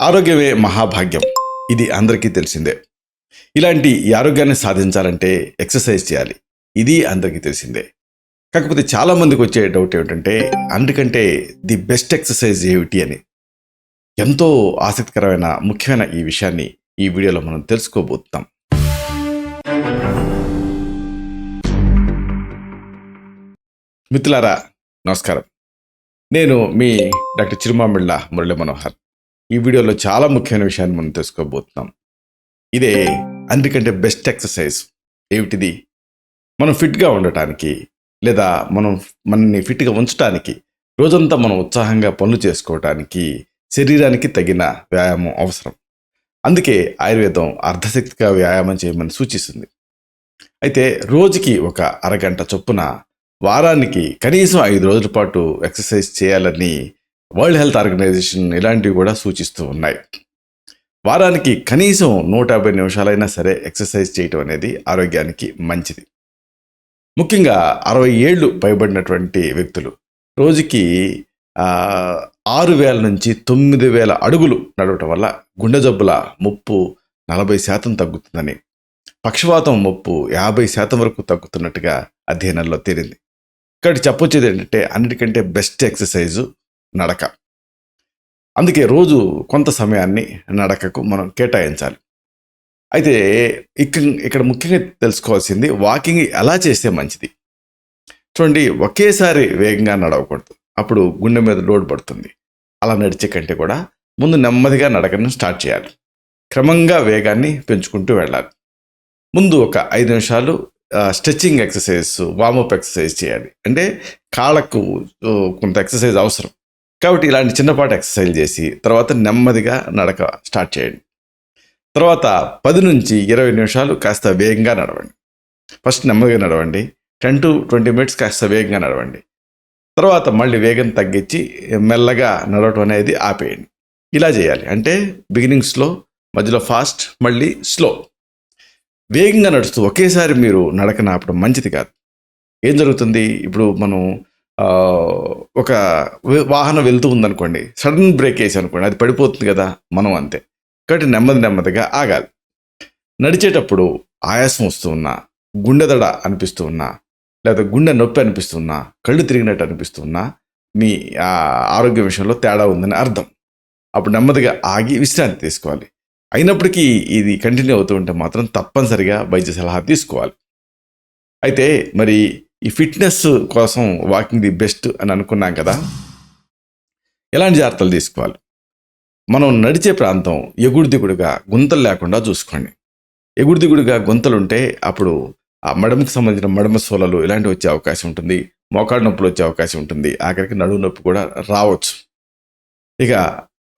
ఆరోగ్యమే మహాభాగ్యం. ఇది అందరికీ తెలిసిందే. ఇలాంటి ఈ ఆరోగ్యాన్ని సాధించాలంటే ఎక్సర్సైజ్ చేయాలి. ఇది అందరికీ తెలిసిందే. కాకపోతే చాలామందికి వచ్చే డౌట్ ఏమిటంటే, అందుకంటే ది బెస్ట్ ఎక్సర్సైజ్ ఏమిటి అని. ఎంతో ఆసక్తికరమైన ముఖ్యమైన ఈ విషయాన్ని ఈ వీడియోలో మనం తెలుసుకోబోతున్నాం. మిత్రులారా, నమస్కారం. నేను మీ డాక్టర్ చిరుమామిళ్ళ మురళీ మనోహర్. ఈ వీడియోలో చాలా ముఖ్యమైన విషయాన్ని మనం తెలుసుకోబోతున్నాం. ఇదే అందుకంటే బెస్ట్ ఎక్సర్సైజ్ ఏమిటిది? మనం ఫిట్గా ఉండటానికి లేదా మనల్ని ఫిట్గా ఉంచడానికి, రోజంతా మనం ఉత్సాహంగా పనులు చేసుకోవటానికి శరీరానికి తగిన వ్యాయామం అవసరం. అందుకే ఆయుర్వేదం అర్ధశక్తిగా వ్యాయామం చేయమని సూచిస్తుంది. అయితే రోజుకి ఒక అరగంట చొప్పున వారానికి కనీసం 5 రోజుల పాటు ఎక్సర్సైజ్ చేయాలని వరల్డ్ హెల్త్ ఆర్గనైజేషన్ ఇలాంటివి కూడా సూచిస్తూ ఉన్నాయి. వారానికి కనీసం 150 నిమిషాలైనా సరే ఎక్సర్సైజ్ చేయటం అనేది ఆరోగ్యానికి మంచిది. ముఖ్యంగా 60 ఏళ్ళు పైబడినటువంటి వ్యక్తులు రోజుకి 6,000 నుంచి 9,000 అడుగులు నడవటం వల్ల గుండె జబ్బుల ముప్పు 40% తగ్గుతుందని, పక్షవాతం ముప్పు 50% వరకు తగ్గుతున్నట్టుగా అధ్యయనాల్లో తేలింది. ఇక్కడ చెప్పొచ్చేది ఏంటంటే, అన్నిటికంటే బెస్ట్ ఎక్సర్సైజు నడక. అందుకే రోజు కొంత సమయాన్ని నడకకు మనం కేటాయించాలి. అయితే ఇక్కడ ముఖ్యంగా తెలుసుకోవాల్సింది, వాకింగ్ ఎలా చేస్తే మంచిది. చూడండి, ఒకేసారి వేగంగా నడవకూడదు. అప్పుడు గుండె మీద లోడ్ పడుతుంది. అలా నడిచే కంటే కూడా ముందు నెమ్మదిగా నడకను స్టార్ట్ చేయాలి. క్రమంగా వేగాన్ని పెంచుకుంటూ వెళ్ళాలి. ముందు ఒక 5 నిమిషాలు స్ట్రెచ్చింగ్ ఎక్సర్సైజ్, వార్మప్ ఎక్సర్సైజ్ చేయాలి. అంటే కాళ్ళకు కొంత ఎక్సర్సైజ్ అవసరం. కాబట్టి ఇలాంటి చిన్నపాటి ఎక్సర్సైజ్ చేసి తర్వాత నెమ్మదిగా నడక స్టార్ట్ చేయండి. తర్వాత 10 నుంచి 20 నిమిషాలు కాస్త వేగంగా నడవండి. ఫస్ట్ నెమ్మదిగా నడవండి. 10 to 20 మినిట్స్ కాస్త వేగంగా నడవండి. తర్వాత మళ్ళీ వేగం తగ్గించి మెల్లగా నడవటం అనేది ఆపేయండి. ఇలా చేయాలి. అంటే బిగినింగ్ స్లో, మధ్యలో ఫాస్ట్, మళ్ళీ స్లో. వేగంగా నడుస్తూ ఒకేసారి మీరు నడకను ఆపడం మంచిది కాదు. ఏం జరుగుతుంది, ఇప్పుడు మనం ఒక వాహనం వెళ్తూ ఉందనుకోండి, సడన్ బ్రేక్ వేసి అనుకోండి, అది పడిపోతుంది కదా. మనం అంతే. కాబట్టి నెమ్మదిగా ఆగాలి. నడిచేటప్పుడు ఆయాసం వస్తూ ఉన్నా, గుండె దడ అనిపిస్తూ ఉన్నా, లేదా గుండె నొప్పి అనిపిస్తూ ఉన్నా, కళ్ళు తిరిగినట్టు అనిపిస్తూ ఉన్నా, మీ ఆరోగ్య విషయంలో తేడా ఉందని అర్థం. అప్పుడు నెమ్మదిగా ఆగి విశ్రాంతి తీసుకోవాలి. అయినప్పటికీ ఇది కంటిన్యూ అవుతూ ఉంటే మాత్రం తప్పనిసరిగా వైద్య సలహా తీసుకోవాలి. అయితే మరి ఈ ఫిట్నెస్ కోసం వాకింగ్ ది బెస్ట్ అని అనుకున్నాం కదా, ఎలాంటి జాగ్రత్తలు తీసుకోవాలి? మనం నడిచే ప్రాంతం ఎగుడు దిగుడుగా గుంతలు లేకుండా చూసుకోండి. ఎగుడు దిగుడుగా గుంతలు ఉంటే అప్పుడు ఆ మడమకి సంబంధించిన మడమ సోలలు ఇలాంటివి వచ్చే అవకాశం ఉంటుంది. మోకాడు నొప్పులు వచ్చే అవకాశం ఉంటుంది. ఆఖరికి నడుము నొప్పి కూడా రావచ్చు. ఇక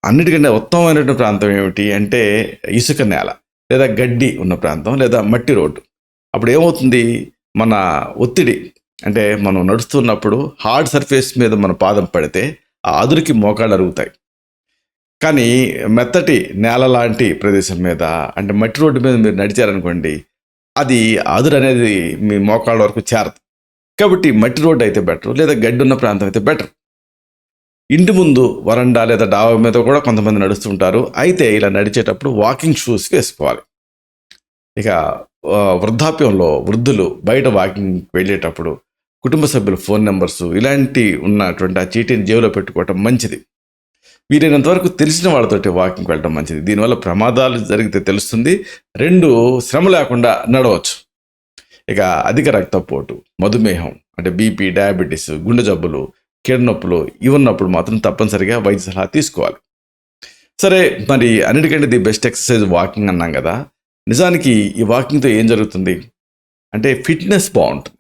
అన్నిటికంటే ఉత్తమమైనటువంటి ప్రాంతం ఏమిటి అంటే ఇసుక నేల, లేదా గడ్డి ఉన్న ప్రాంతం, లేదా మట్టి రోడ్డు. అప్పుడు ఏమవుతుంది, మన ఒత్తిడి అంటే మనం నడుస్తున్నప్పుడు హార్డ్ సర్ఫేస్ మీద మన పాదం పడితే ఆ అదురుకి మోకాళ్ళు అరుగుతాయి. కానీ మెత్తటి నేల లాంటి ప్రదేశం మీద, అంటే మట్టి రోడ్డు మీద మీరు నడిచారనుకోండి, అది అదురు అనేది మీ మోకాళ్ళ వరకు చేరదు. కాబట్టి మట్టి రోడ్డు అయితే బెటర్, లేదా గడ్డి ఉన్న ప్రాంతం అయితే బెటర్. ఇంటి ముందు వరండా లేదా డాబా మీద కూడా కొంతమంది నడుస్తుంటారు. అయితే ఇలా నడిచేటప్పుడు వాకింగ్ షూస్ వేసుకోవాలి. ఇక వృద్ధాప్యంలో వృద్ధులు బయట వాకింగ్ వెళ్ళేటప్పుడు కుటుంబ సభ్యుల ఫోన్ నెంబర్స్ ఇలాంటి ఉన్నటువంటి ఆ చీటీని జేబులో పెట్టుకోవటం మంచిది. వీలైనంత వరకు తెలిసిన వాళ్ళతోటి వాకింగ్ వెళ్ళడం మంచిది. దీనివల్ల ప్రమాదాలు జరిగితే తెలుస్తుంది. 2 శ్రమ లేకుండా నడవచ్చు. ఇక అధిక రక్తపోటు, మధుమేహం అంటే బీపీ, డయాబెటీస్, గుండె జబ్బులు, కీళ్ళ నొప్పులు ఇవి ఉన్నప్పుడు మాత్రం తప్పనిసరిగా వైద్య సలహా తీసుకోవాలి. సరే, మరి అన్నిటికంటే ది బెస్ట్ ఎక్సర్సైజ్ వాకింగ్ అన్నాం కదా. నిజానికి ఈ వాకింగ్తో ఏం జరుగుతుంది అంటే ఫిట్నెస్ బాగుంటుంది.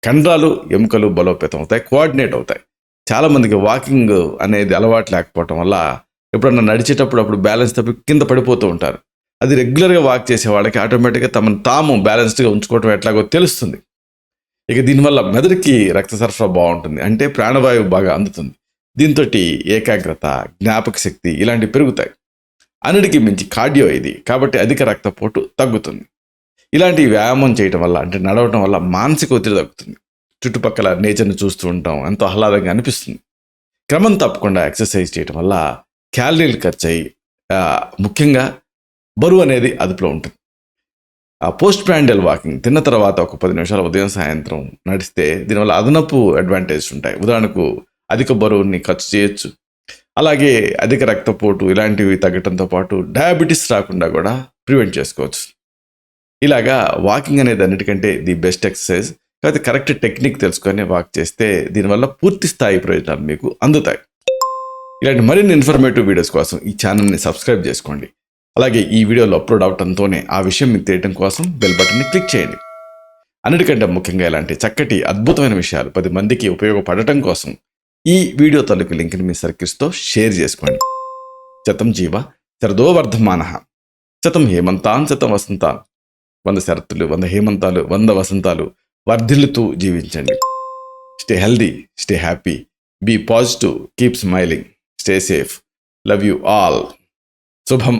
కండరాలు, ఎముకలు బలోపేతం అవుతాయి, కోఆర్డినేట్ అవుతాయి. చాలామందికి వాకింగ్ అనేది అలవాటు లేకపోవటం వల్ల ఎప్పుడన్నా నడిచేటప్పుడు అప్పుడు బ్యాలెన్స్ తప్పి కింద పడిపోతూ ఉంటారు. అది రెగ్యులర్గా వాక్ చేసే వాళ్ళకి ఆటోమేటిక్గా తమను తాము బ్యాలెన్స్డ్గా ఉంచుకోవటం ఎట్లాగో తెలుస్తుంది. ఇక దీనివల్ల మెదడుకి రక్త సరఫరా బాగుంటుంది, అంటే ప్రాణవాయువు బాగా అందుతుంది. దీంతో ఏకాగ్రత, జ్ఞాపక శక్తి ఇలాంటివి పెరుగుతాయి. అన్నిటికీ మించి కార్డియో ఇది, కాబట్టి అధిక రక్తపోటు తగ్గుతుంది. ఇలాంటి వ్యాయామం చేయటం వల్ల, అంటే నడవటం వల్ల మానసిక ఒత్తిడి తగ్గుతుంది. చుట్టుపక్కల నేచర్ని చూస్తూ ఉంటాం, ఎంతో ఆహ్లాదంగా అనిపిస్తుంది. క్రమం తప్పకుండా ఎక్సర్సైజ్ చేయటం వల్ల క్యాలరీలు ఖర్చు అయ్యి ముఖ్యంగా బరువు అనేది అదుపులో ఉంటుంది. పోస్ట్ ప్రాండియల్ వాకింగ్ తిన్న తర్వాత ఒక 10 నిమిషాలు ఉదయం సాయంత్రం నడిస్తే దీనివల్ల అదనపు అడ్వాంటేజ్ ఉంటాయి. ఉదాహరణకు అధిక బరువుని ఖర్చు చేయొచ్చు, అలాగే అధిక రక్తపోటు ఇలాంటివి తగ్గడంతో పాటు డయాబెటీస్ రాకుండా కూడా ప్రివెంట్ చేసుకోవచ్చు. ఇలాగా వాకింగ్ అనేది అన్నిటికంటే ది బెస్ట్ ఎక్సర్సైజ్. కాబట్టి కరెక్ట్ టెక్నిక్ తెలుసుకొని వాక్ చేస్తే దీనివల్ల పూర్తి స్థాయి ప్రయోజనాలు మీకు అందుతాయి. ఇలాంటి మరిన్ని ఇన్ఫర్మేటివ్ వీడియోస్ కోసం ఈ ఛానల్ని సబ్స్క్రైబ్ చేసుకోండి. అలాగే ఈ వీడియోలో అప్లోడ్ అవడంతోనే ఆ విషయం మీకు తెలియడం కోసం బెల్ బటన్ని క్లిక్ చేయండి. అన్నిటికంటే ముఖ్యంగా ఇలాంటి చక్కటి అద్భుతమైన విషయాలు 10 మందికి ఉపయోగపడటం కోసం ఈ వీడియో తాలూకు లింక్ని మీ సర్కిల్స్తో షేర్ చేసుకోండి. శతం జీవ శరదో వర్ధమానః, శతం హేమంతాన్ శతం వసంతాన్, 100 శరత్తులు 100 హేమంతాలు 100 వసంతాలు వర్ధిల్లుతూ జీవించండి. Stay healthy, stay happy, be positive, keep smiling, stay safe, love you all. శుభం.